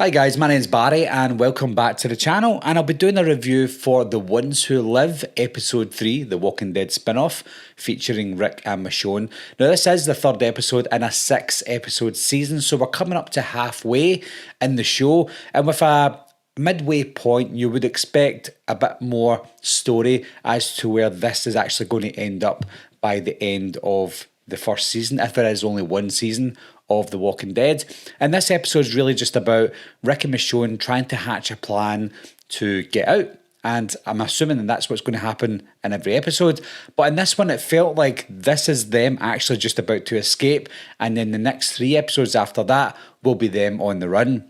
Hi guys, my name's Barry and welcome back to the channel, and I'll be doing a review for The Ones Who Live episode 3, the Walking Dead spin-off featuring Rick and Michonne. Now this is the third episode in a 6-episode season, so we're coming up to halfway in the show, and with a midway point you would expect a bit more story as to where this is actually going to end up by the end of the first season, if there is only one season of The Walking Dead. And this episode is really just about Rick and Michonne trying to hatch a plan to get out. And I'm assuming that that's what's going to happen in every episode. But in this one, it felt like this is them actually just about to escape. And then the next 3 episodes after that will be them on the run.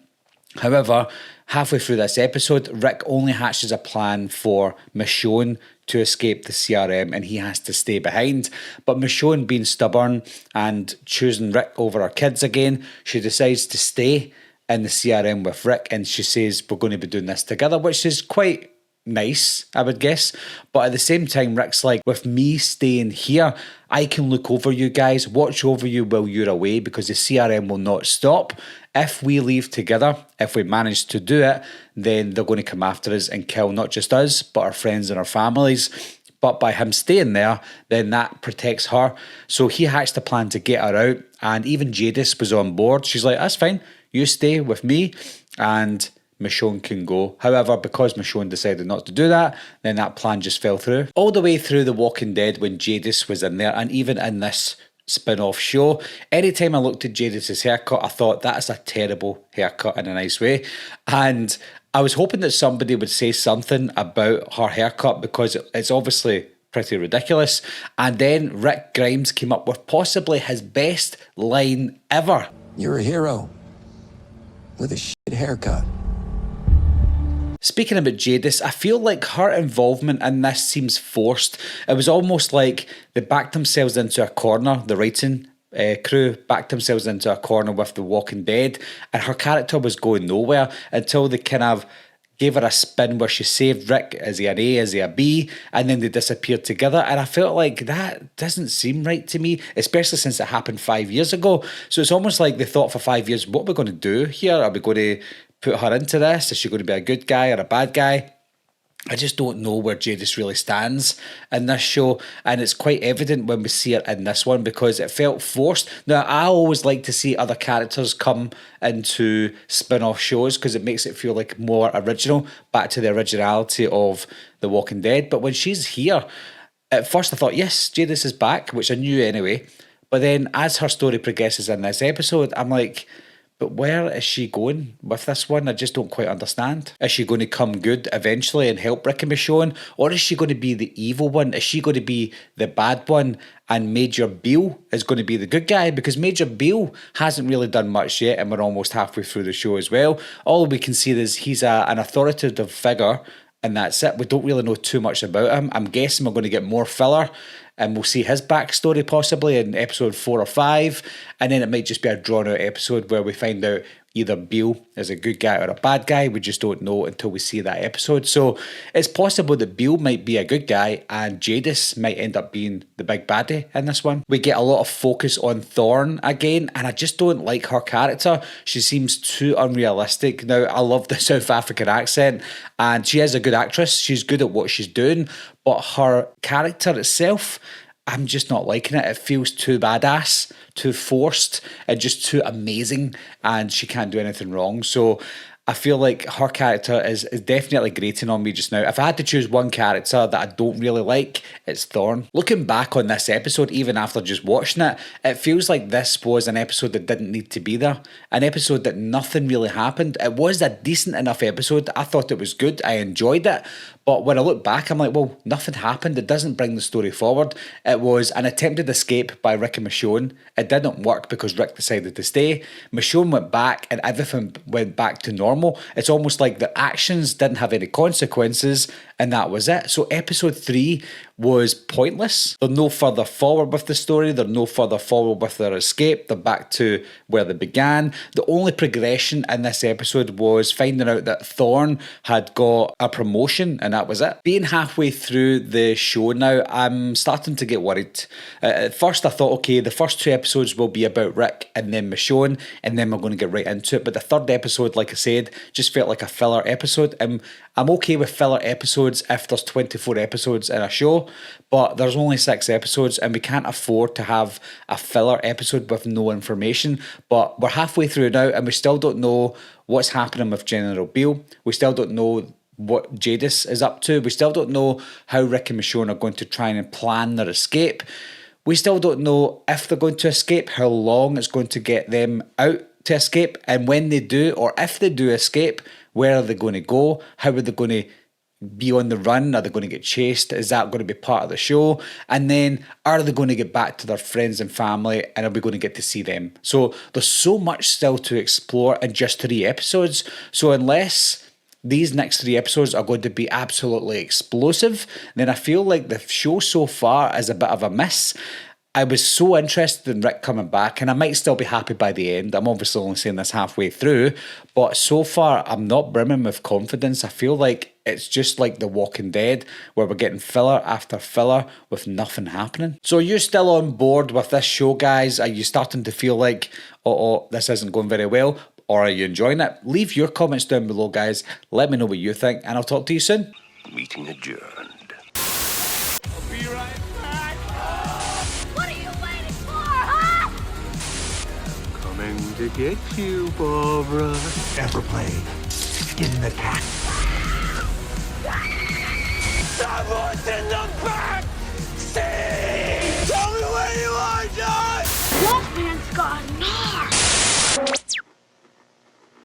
However, halfway through this episode, Rick only hatches a plan for Michonne to escape the CRM and he has to stay behind. But Michonne, being stubborn and choosing Rick over her kids again, she decides to stay in the CRM with Rick, and she says we're going to be doing this together, which is quite nice, I would guess. But at the same time, Rick's like, with me staying here, I can look over you guys, watch over you while you're away, because the CRM will not stop. If we leave together, if we manage to do it, then they're going to come after us and kill not just us, but our friends and our families. But by him staying there, then that protects her. So he hatched a plan to get her out, and even Jadis was on board. She's like, that's fine, you stay with me, and Michonne can go. However, because Michonne decided not to do that, then that plan just fell through. All the way through The Walking Dead when Jadis was in there, and even in this spin-off show, anytime I looked at Jadis' haircut, I thought that's a terrible haircut in a nice way. And I was hoping that somebody would say something about her haircut, because it's obviously pretty ridiculous. And then Rick Grimes came up with possibly his best line ever. You're a hero with a shit haircut. Speaking about Jadis, I feel like her involvement in this seems forced. It was almost like they backed themselves into a corner, the writing crew backed themselves into a corner with The Walking Dead, and her character was going nowhere until they kind of gave her a spin where she saved Rick. Is he an A, is he a B? And then they disappeared together, and I felt like that doesn't seem right to me, especially since it happened 5 years ago. So it's almost like they thought for 5 years, what are we going to do here? Are we going to put her into this? Is she going to be a good guy or a bad guy? I just don't know where Jadis really stands in this show, and it's quite evident when we see her in this one because it felt forced. Now, I always like to see other characters come into spin-off shows because it makes it feel like more original, back to the originality of The Walking Dead. But when she's here, at first I thought, yes, Jadis is back, which I knew anyway. But then as her story progresses in this episode, I'm like, but where is she going with this one? I just don't quite understand. Is she going to come good eventually and help Rick and Michonne? Or is she going to be the evil one? Is she going to be the bad one? And Major Beale is going to be the good guy? Because Major Beale hasn't really done much yet, and we're almost halfway through the show as well. All we can see is he's an authoritative figure, and that's it. We don't really know too much about him. I'm guessing we're going to get more filler, and we'll see his backstory possibly in episode 4 or 5, and then it might just be a drawn out episode where we find out either Beale is a good guy or a bad guy. We just don't know until we see that episode. So it's possible that Beale might be a good guy and Jadis might end up being the big baddie in this one. We get a lot of focus on Thorne again, and I just don't like her character. She seems too unrealistic. Now, I love the South African accent, and she is a good actress. She's good at what she's doing, but her character itself, I'm just not liking it. It feels too badass, too forced, and just too amazing, and she can't do anything wrong. So I feel like her character is definitely grating on me just now. If I had to choose one character that I don't really like, it's Thorne. Looking back on this episode, even after just watching it, it feels like this was an episode that didn't need to be there. An episode that nothing really happened. It was a decent enough episode. I thought it was good. I enjoyed it. But when I look back, I'm like, well, nothing happened. It doesn't bring the story forward. It was an attempted escape by Rick and Michonne. It didn't work because Rick decided to stay. Michonne went back and everything went back to normal. It's almost like their actions didn't have any consequences and that was it. So episode 3 was pointless. They're no further forward with the story. They're no further forward with their escape. They're back to where they began. The only progression in this episode was finding out that Thorne had got a promotion, and that was it. Being halfway through the show now, I'm starting to get worried. At first I thought, okay, the first 2 episodes will be about Rick and then Michonne, and then we're going to get right into it. But the third episode, like I said, just felt like a filler episode. I'm okay with filler episodes if there's 24 episodes in a show, but there's only 6 episodes and we can't afford to have a filler episode with no information. But we're halfway through now and we still don't know what's happening with General Beale. We still don't know what Jadis is up to. We still don't know how Rick and Michonne are going to try and plan their escape. We still don't know if they're going to escape, how long it's going to get them out to escape, and when they do, or if they do escape, where are they going to go? How are they going to be on the run? Are they going to get chased? Is that going to be part of the show? And then are they going to get back to their friends and family, and are we going to get to see them? So there's so much still to explore in just 3 episodes. So unless these next 3 episodes are going to be absolutely explosive, then I feel like the show so far is a bit of a miss. I was so interested in Rick coming back, and I might still be happy by the end. I'm obviously only saying this halfway through, but so far I'm not brimming with confidence. I feel like it's just like The Walking Dead, where we're getting filler after filler with nothing happening. So are you still on board with this show, guys? Are you starting to feel like, this isn't going very well? Or are you enjoying it? Leave your comments down below, guys. Let me know what you think, and I'll talk to you soon. Meeting adjourned. I'll be right back. What are you waiting for, huh? Coming to get you, Barbara. Ever played in the cat? Someone's in the back seat!